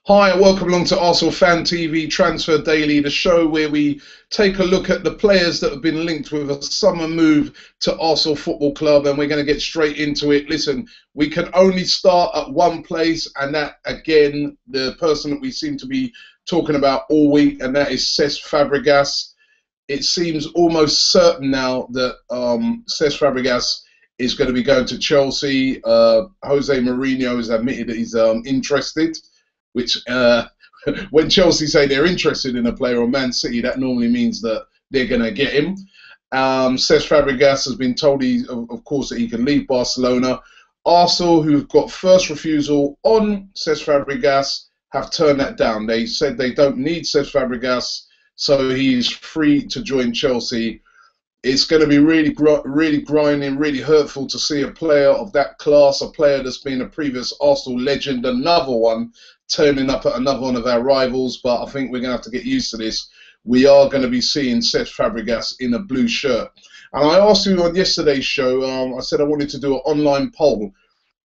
Hi, and welcome along to Arsenal Fan TV Transfer Daily, the show where we take a look at the players that have been linked with a summer move to Arsenal Football Club, and we're going to get straight into it. Listen, we can only start at one place, and that, again, the person that we seem to be talking about all week, and that is Cesc Fàbregas. It seems almost certain now that Cesc Fàbregas is going to be going to Chelsea. Jose Mourinho has admitted that he's interested, which when Chelsea say they're interested in a player, or Man City, that normally means that they're going to get him. Cesc Fàbregas has been told, of course, that he can leave Barcelona. Arsenal, who've got first refusal on Cesc Fàbregas, have turned that down. They said they don't need Cesc Fàbregas, so he's free to join Chelsea. It's going to be really grinding, really hurtful to see a player of that class, a player that's been a previous Arsenal legend, another one, turning up at another one of our rivals. But I think we're going to have to get used to this. We are going to be seeing Cesc Fàbregas in a blue shirt. And I asked you on yesterday's show, I said I wanted to do an online poll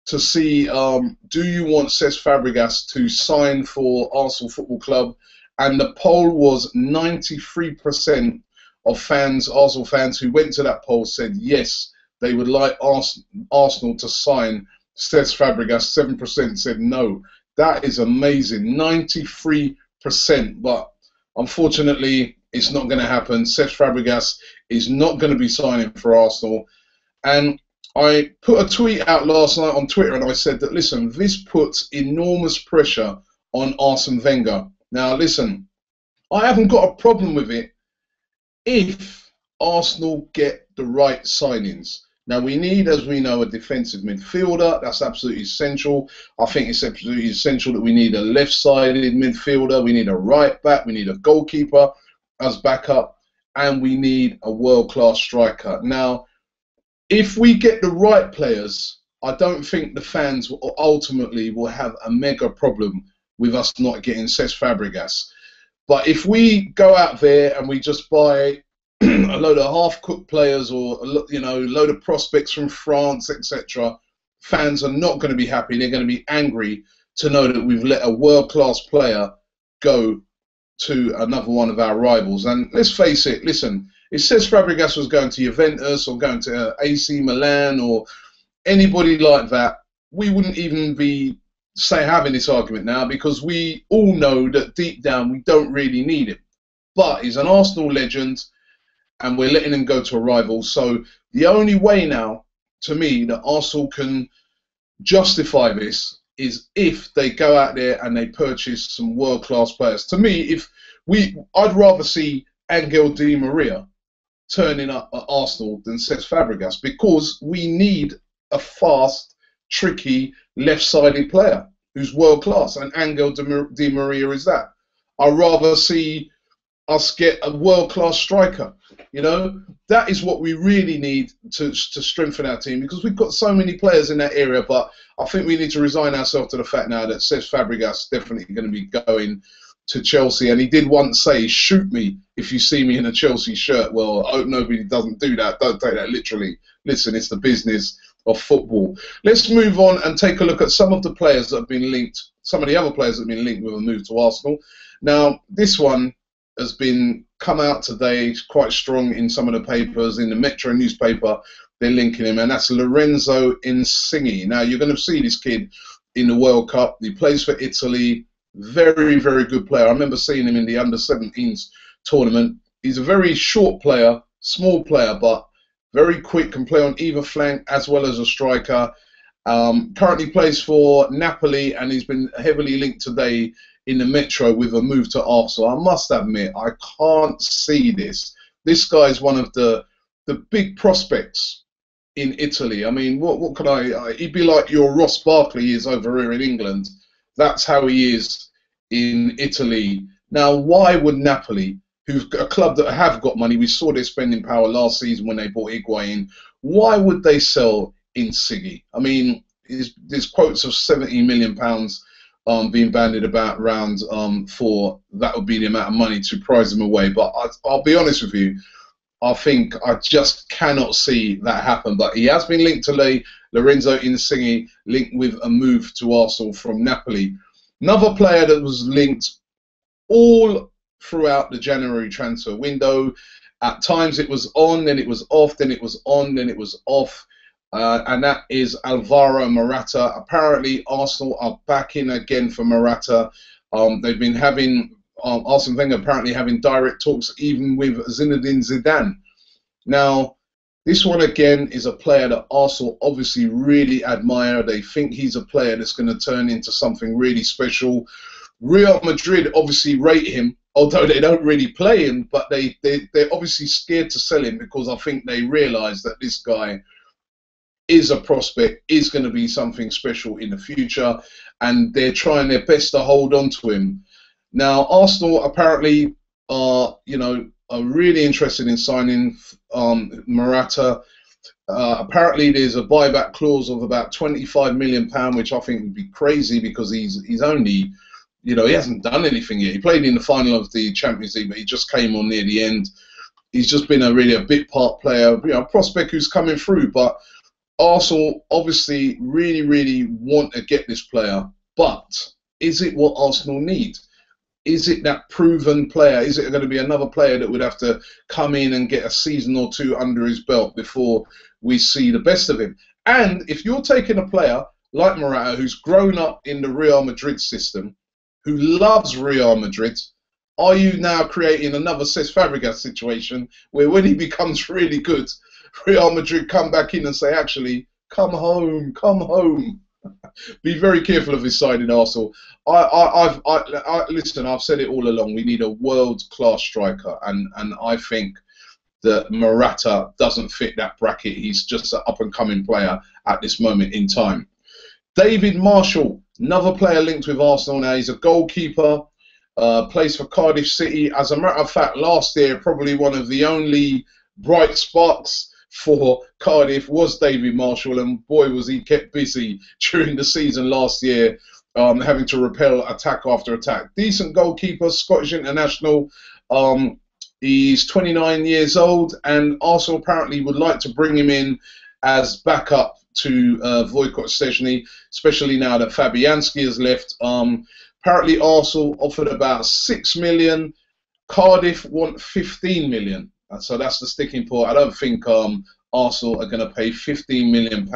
to see, do you want Cesc Fàbregas to sign for Arsenal Football Club? And the poll was 93% of fans, Arsenal fans who went to that poll, said yes, they would like Arsenal to sign Cesc Fàbregas. 7% said no. That is amazing, 93%. But unfortunately, it's not going to happen. Cesc Fàbregas is not going to be signing for Arsenal. And I put a tweet out last night on Twitter, and I said that, listen, this puts enormous pressure on Arsene Wenger. Now, listen, I haven't got a problem with it if Arsenal get the right signings. Now, we need, as we know, a defensive midfielder. That's absolutely essential. I think it's absolutely essential that we need a left-sided midfielder. We need a right back. We need a goalkeeper as backup. And we need a world-class striker. Now, if we get the right players, I don't think the fans ultimately will have a mega problem with us not getting Cesc Fàbregas. But if we go out there and we just buy a load of half-cooked players, or a load of prospects from France, etc., fans are not going to be happy. They're going to be angry to know that we've let a world-class player go to another one of our rivals. And let's face it, listen, if Cesc Fàbregas was going to Juventus or going to AC Milan or anybody like that, we wouldn't even be having this argument now, because we all know that deep down we don't really need him. But he's an Arsenal legend, and we're letting him go to a rival. So the only way now, to me, that Arsenal can justify this is if they go out there and they purchase some world-class players. To me, I'd rather see Angel Di Maria turning up at Arsenal than Cesc Fàbregas, because we need a fast, tricky, left-sided player who's world-class, and Angel Di Maria is that. I'd rather see us get a world-class striker. You know, that is what we really need to strengthen our team, because we've got so many players in that area. But I think we need to resign ourselves to the fact now that Cesc Fàbregas is definitely going to be going to Chelsea. And he did once say, shoot me if you see me in a Chelsea shirt. Well, I hope nobody doesn't do that. Don't take that literally. Listen, it's the business of football. Let's move on and take a look at some of the players that have been linked, some of the other players that have been linked with a move to Arsenal. Now, this one has been come out today quite strong in some of the papers. In the Metro newspaper, they're linking him, and that's Lorenzo Insigne. Now, you're going to see this kid in the World Cup. He plays for Italy. Very, very good player. I remember seeing him in the under-17s tournament. He's a very short player, small player, but very quick, can play on either flank as well as a striker. Currently plays for Napoli, and he's been heavily linked today in the Metro with a move to Arsenal. I must admit, I can't see this. This guy's one of the big prospects in Italy. I mean, what could he'd be like your Ross Barkley is over here in England. That's how he is in Italy. Now, why would Napoli, who's a club that have got money, we saw their spending power last season when they bought Higuain, why would they sell Insigne? I mean, there's quotes of £70 million being bandied about around for that would be the amount of money to prize him away. But I'll be honest with you, I think I just cannot see that happen. But he has been linked to Lorenzo Insigne, linked with a move to Arsenal from Napoli. Another player that was linked all throughout the January transfer window. At times it was on, then it was off, then it was on, then it was off. And that is Alvaro Morata. Apparently, Arsenal are back in again for Morata. They've been having, Arsene Wenger apparently having direct talks even with Zinedine Zidane. Now, this one again is a player that Arsenal obviously really admire. They think he's a player that's going to turn into something really special. Real Madrid obviously rate him, although they don't really play him, but they're obviously scared to sell him because I think they realise that this guy is a prospect, is going to be something special in the future, and they're trying their best to hold on to him. Now, Arsenal apparently are really interested in signing Morata. Apparently, there's a buyback clause of about £25 million, which I think would be crazy because he's only, he hasn't done anything yet. He played in the final of the Champions League, but he just came on near the end. He's just been a bit part player, a prospect who's coming through. But Arsenal obviously really want to get this player. But is it what Arsenal need? Is it that proven player? Is it going to be another player that would have to come in and get a season or two under his belt before we see the best of him? And if you're taking a player like Morata, who's grown up in the Real Madrid system, who loves Real Madrid, are you now creating another Cesc Fàbregas situation where when he becomes really good, Real Madrid come back in and say, actually, come home, come home? Be very careful of his side in Arsenal. Listen, I've said it all along. We need a world-class striker, and I think that Morata doesn't fit that bracket. He's just an up-and-coming player at this moment in time. David Marshall, another player linked with Arsenal now. He's a goalkeeper, plays for Cardiff City. As a matter of fact, last year, probably one of the only bright sparks for Cardiff was David Marshall, and boy was he kept busy during the season last year, having to repel attack after attack. Decent goalkeeper, Scottish international. He's 29 years old, and Arsenal apparently would like to bring him in as backup to Wojciech Szczesny, especially now that Fabianski has left. Apparently Arsenal offered about 6 million. Cardiff want 15 million. So that's the sticking point. I don't think Arsenal are going to pay £15 million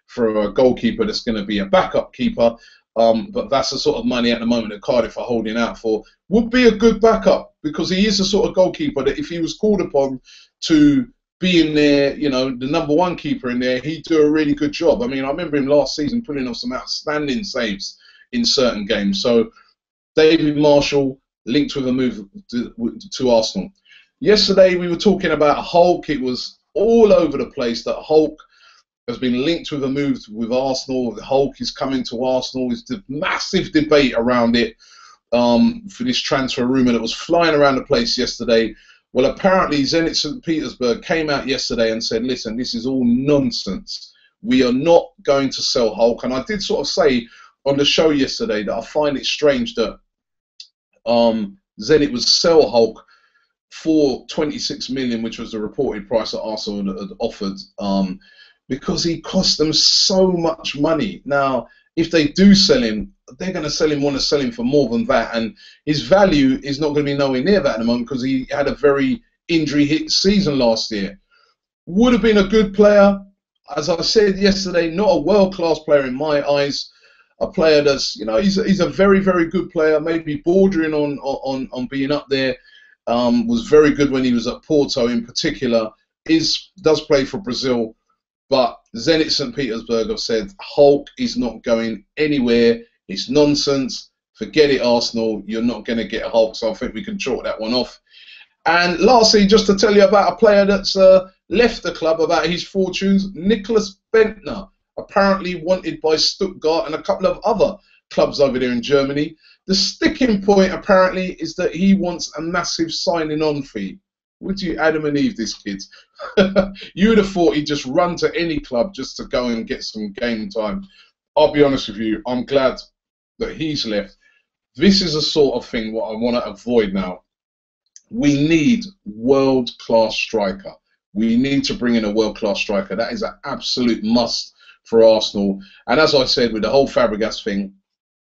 for a goalkeeper that's going to be a backup keeper. But that's the sort of money at the moment that Cardiff are holding out for. Would be a good backup because he is the sort of goalkeeper that if he was called upon to be in there, the #1 keeper in there, he'd do a really good job. I mean, I remember him last season putting off some outstanding saves in certain games. So David Marshall linked with a move to Arsenal. Yesterday we were talking about Hulk. It was all over the place that Hulk has been linked with a move with Arsenal. Hulk is coming to Arsenal. There's the massive debate around it for this transfer rumour that was flying around the place yesterday. Well, apparently Zenit St. Petersburg came out yesterday and said, listen, this is all nonsense. We are not going to sell Hulk. And I did sort of say on the show yesterday that I find it strange that Zenit would sell Hulk for 26 million, which was the reported price that Arsenal had offered, because he cost them so much money. Now, if they do sell him, they're going to want to sell him for more than that, and his value is not going to be nowhere near that at the moment because he had a very injury-hit season last year. Would have been a good player, as I said yesterday, not a world-class player in my eyes. A player that's, he's a very, very good player, maybe bordering on being up there. Was very good when he was at Porto in particular, does play for Brazil, but Zenit St. Petersburg have said Hulk is not going anywhere. It's nonsense. Forget it, Arsenal. You're not going to get Hulk, so I think we can chalk that one off. And lastly, just to tell you about a player that's left the club, about his fortunes, Nicholas Bentner, apparently wanted by Stuttgart and a couple of other clubs over there in Germany. The sticking point, apparently, is that he wants a massive signing-on fee. Would you Adam and Eve this kid? You would have thought he'd just run to any club just to go and get some game time. I'll be honest with you, I'm glad that he's left. This is the sort of thing what I want to avoid now. We need world-class striker. We need to bring in a world-class striker. That is an absolute must for Arsenal. And as I said, with the whole Fabregas thing,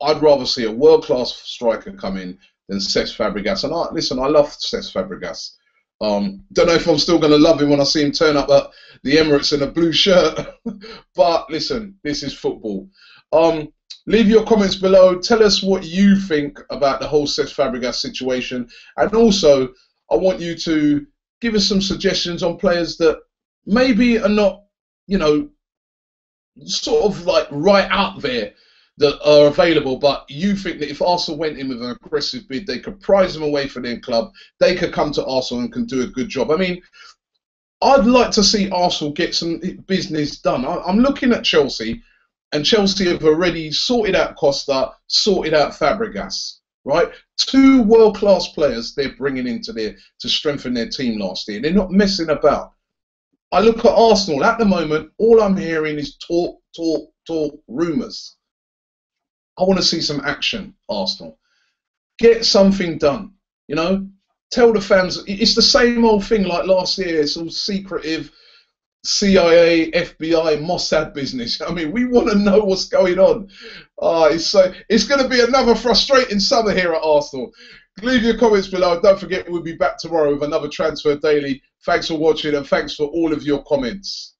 I'd rather see a world-class striker come in than Cesc Fàbregas. And listen, I love Cesc Fàbregas. Don't know if I'm still going to love him when I see him turn up at the Emirates in a blue shirt. But listen, this is football. Leave your comments below. Tell us what you think about the whole Cesc Fàbregas situation. And also, I want you to give us some suggestions on players that maybe are not, you know, sort of like right out there that are available, but you think that if Arsenal went in with an aggressive bid, they could prize them away from their club, they could come to Arsenal and can do a good job. I mean, I'd like to see Arsenal get some business done. I'm looking at Chelsea, and Chelsea have already sorted out Costa, sorted out Fàbregas, right? 2 world-class players they're bringing into there to strengthen their team last year. They're not messing about. I look at Arsenal at the moment, all I'm hearing is talk, rumours. I want to see some action, Arsenal. Get something done, you know? Tell the fans, it's the same old thing like last year. It's all secretive, CIA, FBI, Mossad business. I mean, we want to know what's going on. It's going to be another frustrating summer here at Arsenal. Leave your comments below. Don't forget, we'll be back tomorrow with another Transfer Daily. Thanks for watching and thanks for all of your comments.